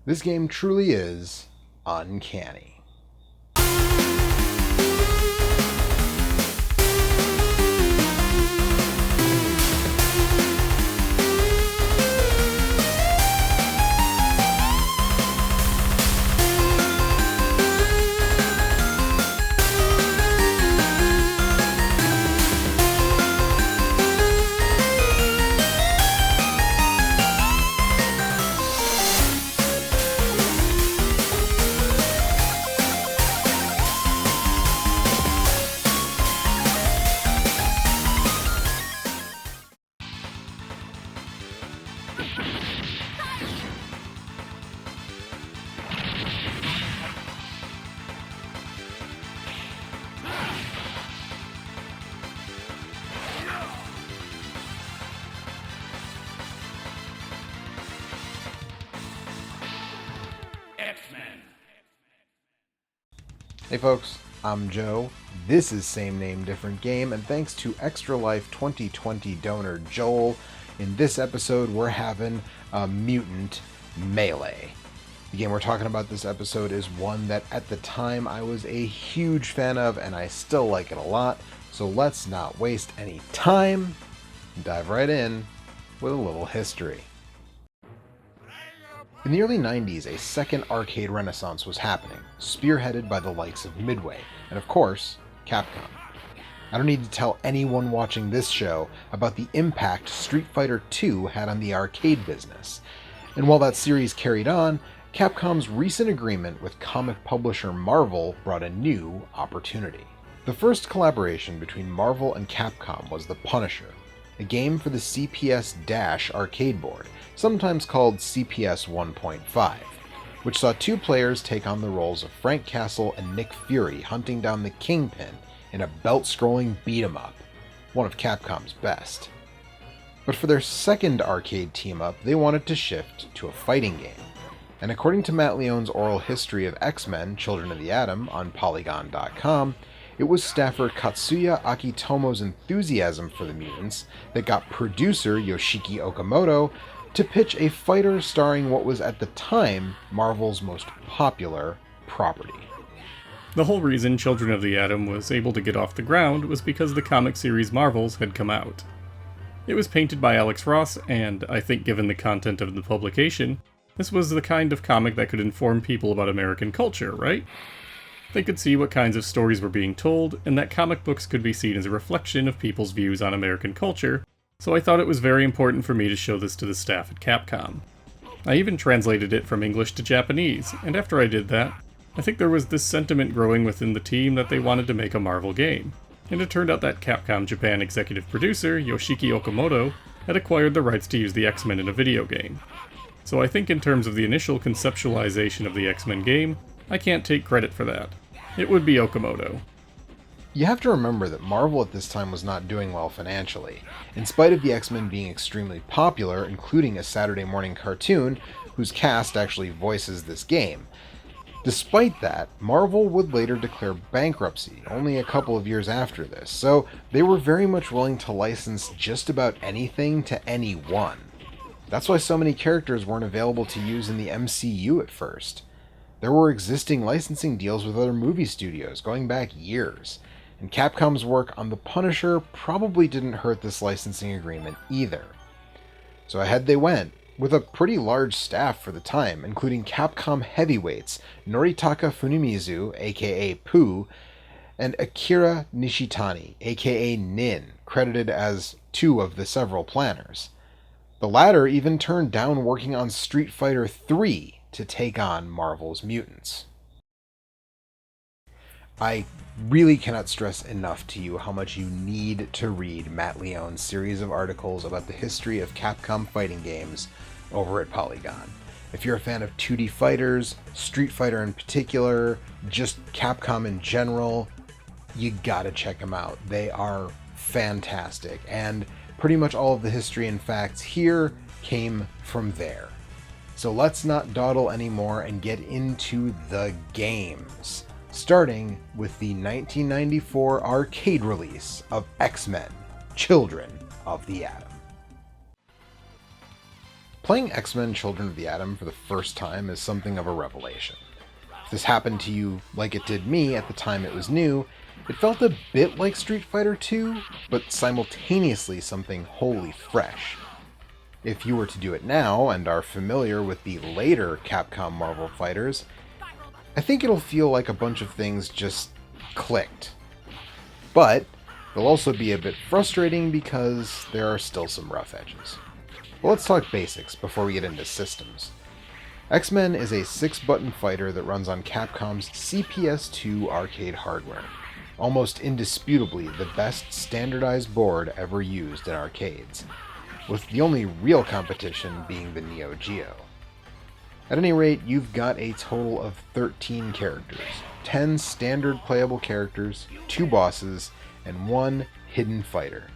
This game truly is uncanny. Hey folks, I'm Joe. This is Same Name Different Game, and thanks to Extra Life 2020 donor Joel, in this episode we're having a Mutant Melee. The game we're talking about this episode is one that at the time I was a huge fan of, and I still like it a lot, so let's not waste any time and dive right in with a little history. In the early 90s, a second arcade renaissance was happening, spearheaded by the likes of Midway, and of course, Capcom. I don't need to tell anyone watching this show about the impact Street Fighter II had on the arcade business. And while that series carried on, Capcom's recent agreement with comic publisher Marvel brought a new opportunity. The first collaboration between Marvel and Capcom was The Punisher, a game for the CPS- arcade board, sometimes called CPS 1.5, which saw two players take on the roles of Frank Castle and Nick Fury hunting down the Kingpin in a belt-scrolling beat-em-up, one of Capcom's best. But for their second arcade team-up, they wanted to shift to a fighting game, and according to Matt Leone's oral history of X-Men Children of the Atom on Polygon.com, it was staffer Katsuya Akitomo's enthusiasm for the mutants that got producer Yoshiki Okamoto to pitch a fighter starring what was at the time Marvel's most popular property. The whole reason Children of the Atom was able to get off the ground was because the comic series Marvels had come out. It was painted by Alex Ross, and I think given the content of the publication, this was the kind of comic that could inform people about American culture, right? They could see what kinds of stories were being told, and that comic books could be seen as a reflection of people's views on American culture, so I thought it was very important for me to show this to the staff at Capcom. I even translated it from English to Japanese, and after I did that, I think there was this sentiment growing within the team that they wanted to make a Marvel game, and it turned out that Capcom Japan executive producer Yoshiki Okamoto had acquired the rights to use the X-Men in a video game. So I think in terms of the initial conceptualization of the X-Men game, I can't take credit for that. It would be Okamoto. You have to remember that Marvel at this time was not doing well financially, in spite of the X-Men being extremely popular, including a Saturday morning cartoon whose cast actually voices this game. Despite that, Marvel would later declare bankruptcy only a couple of years after this, so they were very much willing to license just about anything to anyone. That's why so many characters weren't available to use in the MCU at first. There were existing licensing deals with other movie studios going back years, and Capcom's work on The Punisher probably didn't hurt this licensing agreement either. So ahead they went, with a pretty large staff for the time, including Capcom heavyweights Noritaka Funimizu, aka Pooh, and Akira Nishitani, aka Nin, credited as two of the several planners. The latter even turned down working on Street Fighter III to take on Marvel's mutants. I really cannot stress enough to you how much you need to read Matt Leone's series of articles about the history of Capcom fighting games over at Polygon. If you're a fan of 2D fighters, Street Fighter in particular, just Capcom in general, you gotta check them out. They are fantastic, and pretty much all of the history and facts here came from there. So let's not dawdle anymore and get into the games, starting with the 1994 arcade release of X-Men, Children of the Atom. Playing X-Men Children of the Atom for the first time is something of a revelation. If this happened to you like it did me at the time it was new, it felt a bit like Street Fighter 2, but simultaneously something wholly fresh. If you were to do it now and are familiar with the later Capcom Marvel fighters, I think it'll feel like a bunch of things just clicked. But they'll also be a bit frustrating because there are still some rough edges. Well, let's talk basics before we get into systems. X-Men is a 6-button fighter that runs on Capcom's CPS2 arcade hardware, almost indisputably the best standardized board ever used in arcades, with the only real competition being the Neo Geo. At any rate, you've got a total of 13 characters, 10 standard playable characters, 2 bosses, and 1 hidden fighter.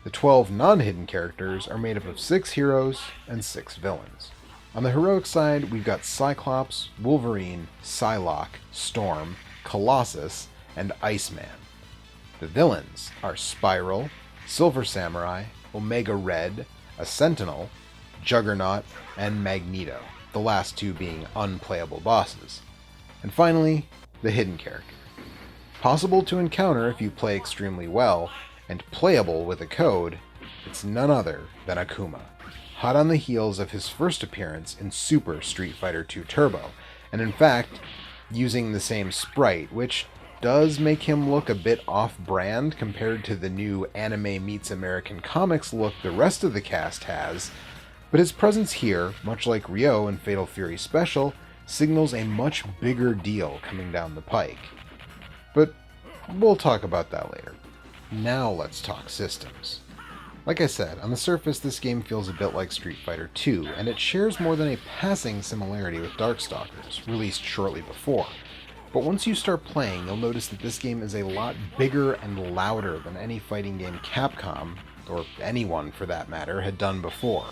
The 12 non-hidden characters are made up of 6 heroes and 6 villains. On the heroic side, we've got Cyclops, Wolverine, Psylocke, Storm, Colossus, and Iceman. The villains are Spiral, Silver Samurai, Omega Red, a Sentinel, Juggernaut, and Magneto, the last 2 being unplayable bosses. And finally, the hidden character. Possible to encounter if you play extremely well, and playable with a code, it's none other than Akuma, hot on the heels of his first appearance in Super Street Fighter II Turbo, and in fact, using the same sprite, which does make him look a bit off-brand compared to the new anime meets American comics look the rest of the cast has, but his presence here, much like Ryo in Fatal Fury Special, signals a much bigger deal coming down the pike. But we'll talk about that later. Now let's talk systems. Like I said, on the surface this game feels a bit like Street Fighter II, and it shares more than a passing similarity with Darkstalkers, released shortly before. But once you start playing, you'll notice that this game is a lot bigger and louder than any fighting game Capcom, or anyone for that matter, had done before.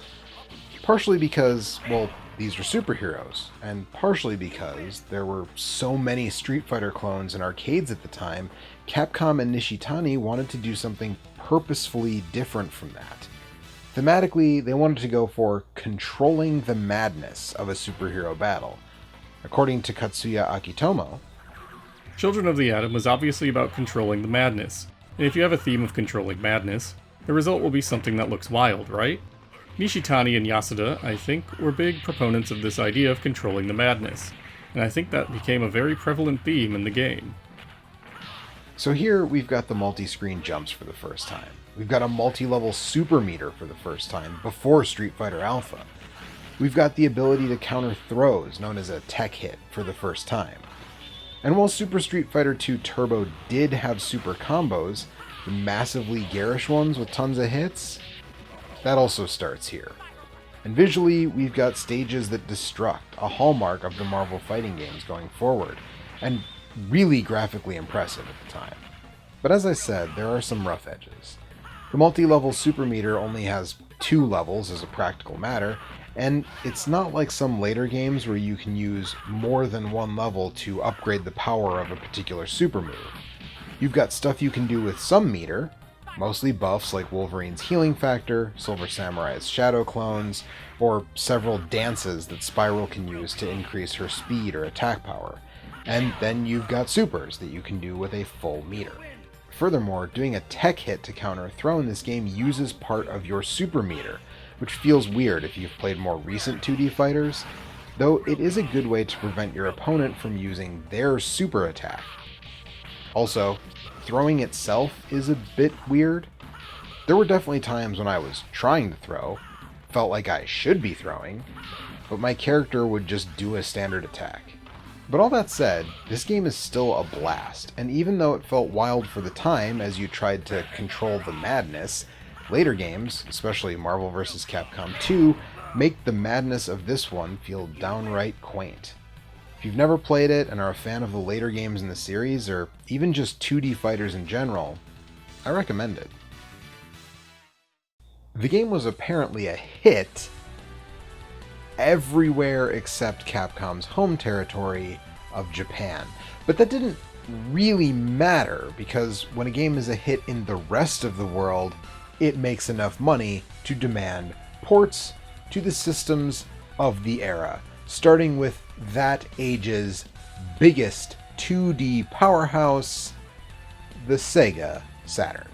Partially because, well, these are superheroes, and partially because there were so many Street Fighter clones in arcades at the time, Capcom and Nishitani wanted to do something purposefully different from that. Thematically, they wanted to go for controlling the madness of a superhero battle. According to Katsuya Akitomo, Children of the Atom was obviously about controlling the madness, and if you have a theme of controlling madness, the result will be something that looks wild, right? Nishitani and Yasuda, I think, were big proponents of this idea of controlling the madness, and I think that became a very prevalent theme in the game. So here we've got the multi-screen jumps for the first time. We've got a multi-level super meter for the first time before Street Fighter Alpha. We've got the ability to counter throws, known as a tech hit, for the first time. And while Super Street Fighter II Turbo did have super combos, the massively garish ones with tons of hits, that also starts here. And visually, we've got stages that destruct, a hallmark of the Marvel fighting games going forward, and really graphically impressive at the time. But as I said, there are some rough edges. The multi-level super meter only has 2 levels as a practical matter, and it's not like some later games where you can use more than 1 level to upgrade the power of a particular super move. You've got stuff you can do with some meter, mostly buffs like Wolverine's healing factor, Silver Samurai's shadow clones, or several dances that Spiral can use to increase her speed or attack power. And then you've got supers that you can do with a full meter. Furthermore, doing a tech hit to counter a throw in this game uses part of your super meter, which feels weird if you've played more recent 2D fighters, though it is a good way to prevent your opponent from using their super attack. Also, throwing itself is a bit weird. There were definitely times when I was trying to throw, felt like I should be throwing, but my character would just do a standard attack. But all that said, this game is still a blast, and even though it felt wild for the time as you tried to control the madness, later games, especially Marvel vs. Capcom 2, make the madness of this one feel downright quaint. If you've never played it and are a fan of the later games in the series, or even just 2D fighters in general, I recommend it. The game was apparently a hit everywhere except Capcom's home territory of Japan. But that didn't really matter, because when a game is a hit in the rest of the world, it makes enough money to demand ports to the systems of the era, starting with that age's biggest 2D powerhouse, the Sega Saturn.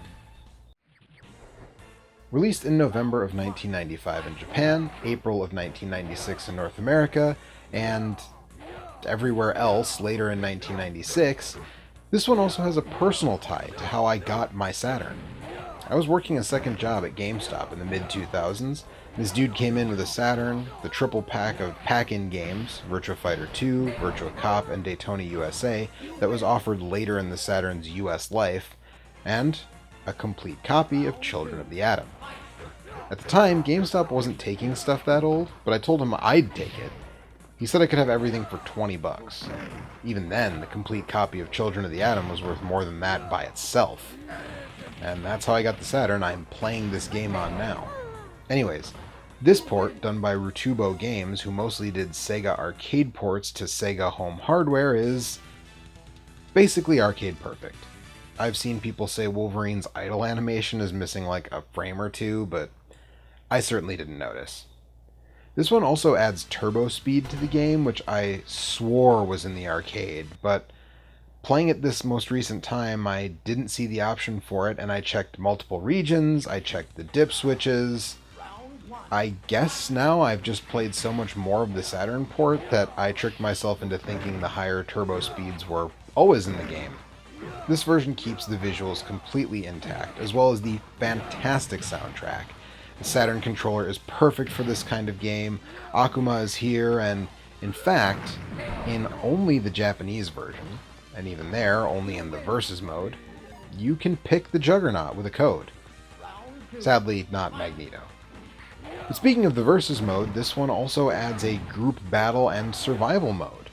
Released in November of 1995 in Japan, April of 1996 in North America, and everywhere else later in 1996, this one also has a personal tie to how I got my Saturn. I was working a second job at GameStop in the mid-2000s. This dude came in with a Saturn, the triple pack of pack-in games, Virtua Fighter 2, Virtua Cop, and Daytona USA, that was offered later in the Saturn's US life, and a complete copy of Children of the Atom. At the time, GameStop wasn't taking stuff that old, but I told him I'd take it. He said I could have everything for $20. Even then, the complete copy of Children of the Atom was worth more than that by itself. And that's how I got the Saturn I'm playing this game on now. Anyways, this port, done by retrogames, who mostly did Sega arcade ports to Sega home hardware, is basically arcade perfect. I've seen people say Wolverine's idle animation is missing like a frame or two, but I certainly didn't notice. This one also adds turbo speed to the game, which I swore was in the arcade, but playing it this most recent time, I didn't see the option for it, and I checked multiple regions, I checked the dip switches. I guess now I've just played so much more of the Saturn port that I tricked myself into thinking the higher turbo speeds were always in the game. This version keeps the visuals completely intact, as well as the fantastic soundtrack. The Saturn controller is perfect for this kind of game, Akuma is here, and in fact, in only the Japanese version, and even there, only in the Versus mode, you can pick the Juggernaut with a code. Sadly, not Magneto. But speaking of the Versus mode, this one also adds a group battle and survival mode.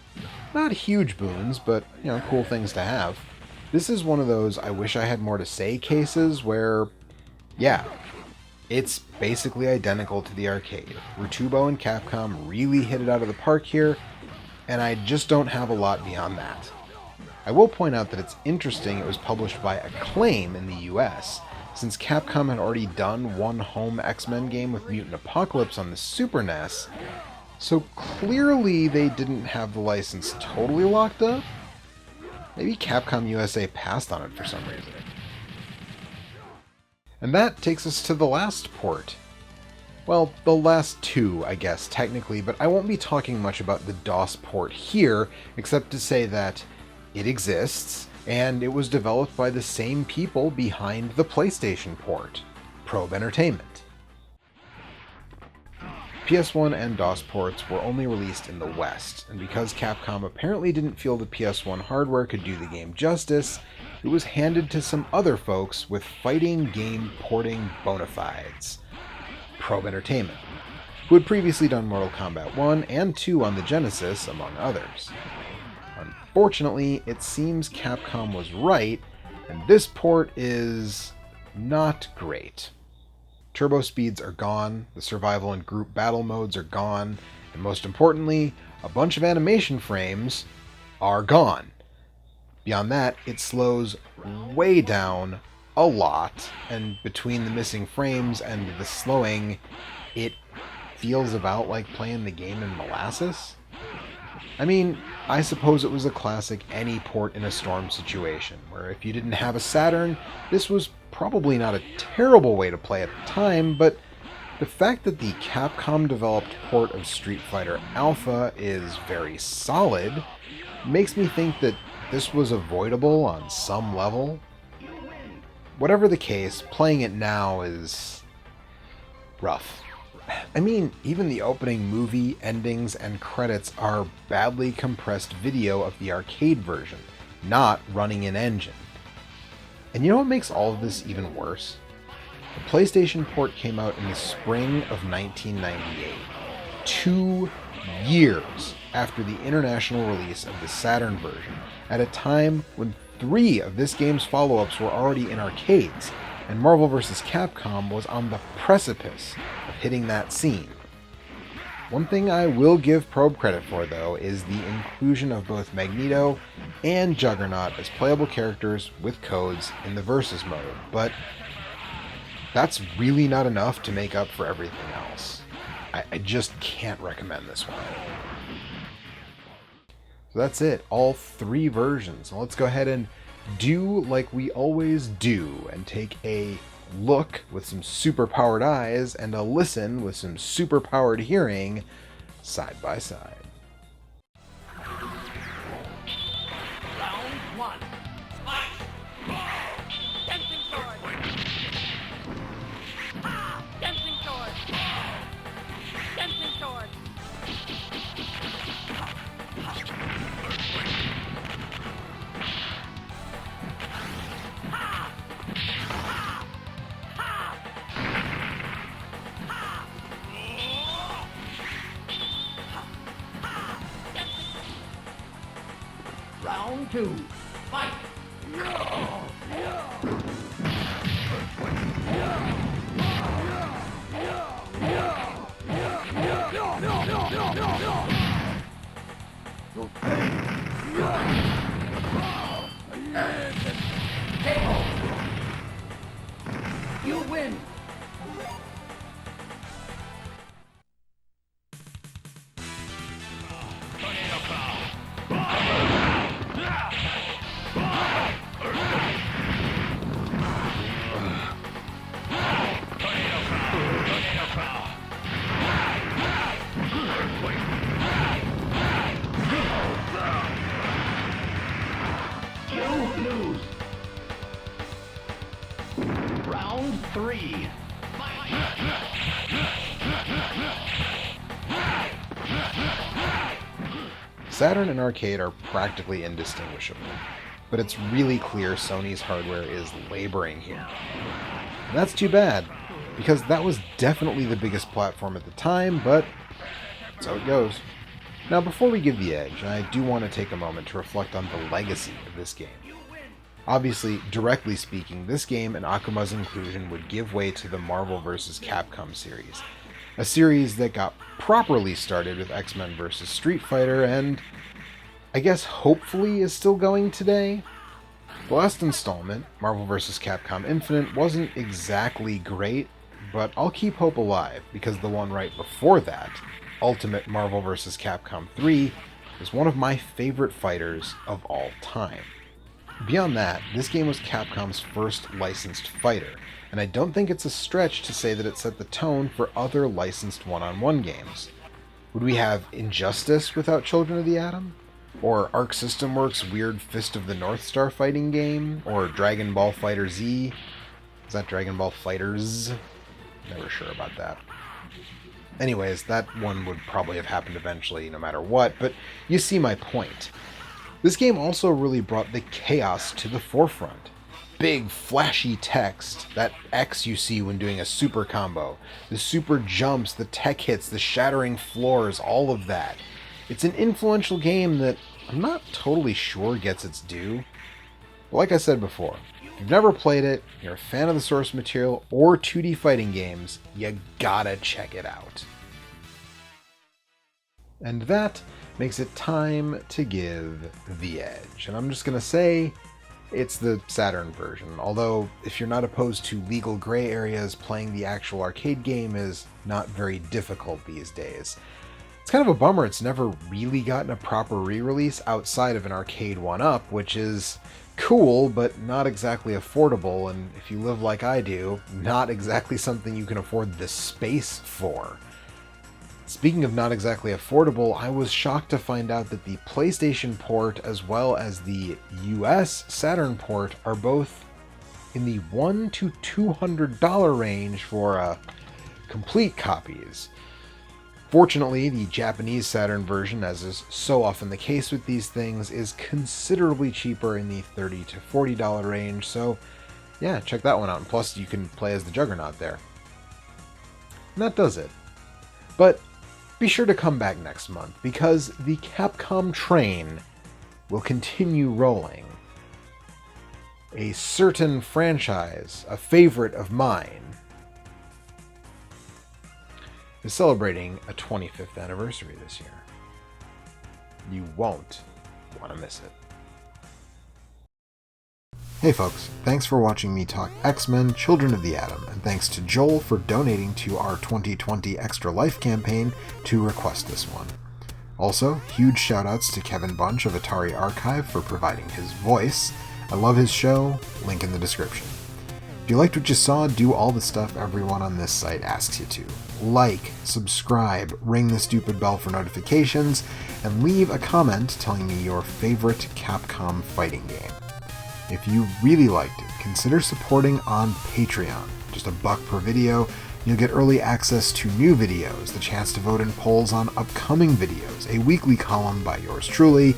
Not huge boons, but, cool things to have. This is one of those I wish I had more to say cases where, it's basically identical to the arcade. Retubo and Capcom really hit it out of the park here, and I just don't have a lot beyond that. I will point out that it's interesting it was published by Acclaim in the US, since Capcom had already done one home X-Men game with Mutant Apocalypse on the Super NES, so clearly they didn't have the license totally locked up. Maybe Capcom USA passed on it for some reason. And that takes us to the last port. Well, the last two, I guess, technically, but I won't be talking much about the DOS port here, except to say that it exists, and it was developed by the same people behind the PlayStation port, Probe Entertainment. PS1 and DOS ports were only released in the West, and because Capcom apparently didn't feel the PS1 hardware could do the game justice, it was handed to some other folks with fighting game porting bona fides, Probe Entertainment, who had previously done Mortal Kombat 1 and 2 on the Genesis, among others. Unfortunately, it seems Capcom was right, and this port is not great. Turbo speeds are gone, the survival and group battle modes are gone, and most importantly, a bunch of animation frames are gone. Beyond that, it slows way down a lot, and between the missing frames and the slowing, it feels about like playing the game in molasses. I mean, I suppose it was a classic any port in a storm situation, where if you didn't have a Saturn, this was probably not a terrible way to play at the time, but the fact that the Capcom-developed port of Street Fighter Alpha is very solid makes me think that this was avoidable on some level. Whatever the case, playing it now is rough. I mean, even the opening movie, endings, and credits are badly compressed video of the arcade version, not running in engine. And you know what makes all of this even worse? The PlayStation port came out in the spring of 1998, 2 years after the international release of the Saturn version, at a time when 3 of this game's follow-ups were already in arcades, and Marvel vs. Capcom was on the precipice of hitting that scene. One thing I will give Probe credit for, though, is the inclusion of both Magneto and Juggernaut as playable characters with codes in the Versus mode, but that's really not enough to make up for everything else. I just can't recommend this one. So that's it, all 3 versions. Now let's go ahead and do like we always do and take a look with some super-powered eyes and a listen with some super-powered hearing side by side. Round 1. Fight! Dancing sword! Dancing sword! Dancing sword! Round 2. Fight! You win! You lose! Round 3. Saturn and arcade are practically indistinguishable, but it's really clear Sony's hardware is laboring here. And that's too bad, because that was definitely the biggest platform at the time, but that's how it goes. Now, before we give the edge, I do want to take a moment to reflect on the legacy of this game. Obviously, directly speaking, this game and Akuma's inclusion would give way to the Marvel vs. Capcom series, a series that got properly started with X-Men vs. Street Fighter and, I guess hopefully, is still going today. The last installment, Marvel vs. Capcom Infinite, wasn't exactly great, but I'll keep hope alive because the one right before that, Ultimate Marvel vs. Capcom 3, is one of my favorite fighters of all time. Beyond that, this game was Capcom's first licensed fighter, and I don't think it's a stretch to say that it set the tone for other licensed one-on-one games. Would we have Injustice without Children of the Atom? Or Arc System Works' weird Fist of the North Star fighting game? Or Dragon Ball Fighter Z? Is that Dragon Ball Fighters? Never sure about that. Anyways, that one would probably have happened eventually no matter what, but you see my point. This game also really brought the chaos to the forefront. Big, flashy text, that X you see when doing a super combo, the super jumps, the tech hits, the shattering floors, all of that. It's an influential game that I'm not totally sure gets its due. But like I said before, if you've never played it, you're a fan of the source material or 2D fighting games, you gotta check it out. And that makes it time to give the edge. And I'm just gonna say, it's the Saturn version, although if you're not opposed to legal gray areas, playing the actual arcade game is not very difficult these days. It's kind of a bummer it's never really gotten a proper re-release outside of an arcade 1-up, which is cool, but not exactly affordable, and if you live like I do, not exactly something you can afford the space for. Speaking of not exactly affordable, I was shocked to find out that the PlayStation port as well as the US Saturn port are both in the $100 to $200 range for complete copies. Fortunately, the Japanese Saturn version, as is so often the case with these things, is considerably cheaper in the $30 to $40 range, so yeah, check that one out. And plus, you can play as the Juggernaut there. And that does it. But be sure to come back next month, because the Capcom train will continue rolling. A certain franchise, a favorite of mine, is celebrating a 25th anniversary this year. You won't want to miss it. Hey folks, thanks for watching me talk X-Men Children of the Atom, and thanks to Joel for donating to our 2020 Extra Life campaign to request this one. Also, huge shoutouts to Kevin Bunch of Atari Archive for providing his voice. I love his show, link in the description. If you liked what you saw, do all the stuff everyone on this site asks you to. Like, subscribe, ring the stupid bell for notifications, and leave a comment telling me your favorite Capcom fighting game. If you really liked it, consider supporting on Patreon. Just $1 per video, you'll get early access to new videos, the chance to vote in polls on upcoming videos, a weekly column by yours truly,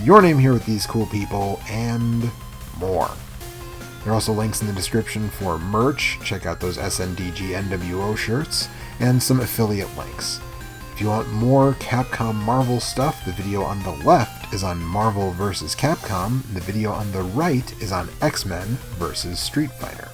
your name here with these cool people, and more. There are also links in the description for merch, check out those SNDG NWO shirts, and some affiliate links. If you want more Capcom Marvel stuff, the video on the left is on Marvel vs. Capcom, and the video on the right is on X-Men vs. Street Fighter.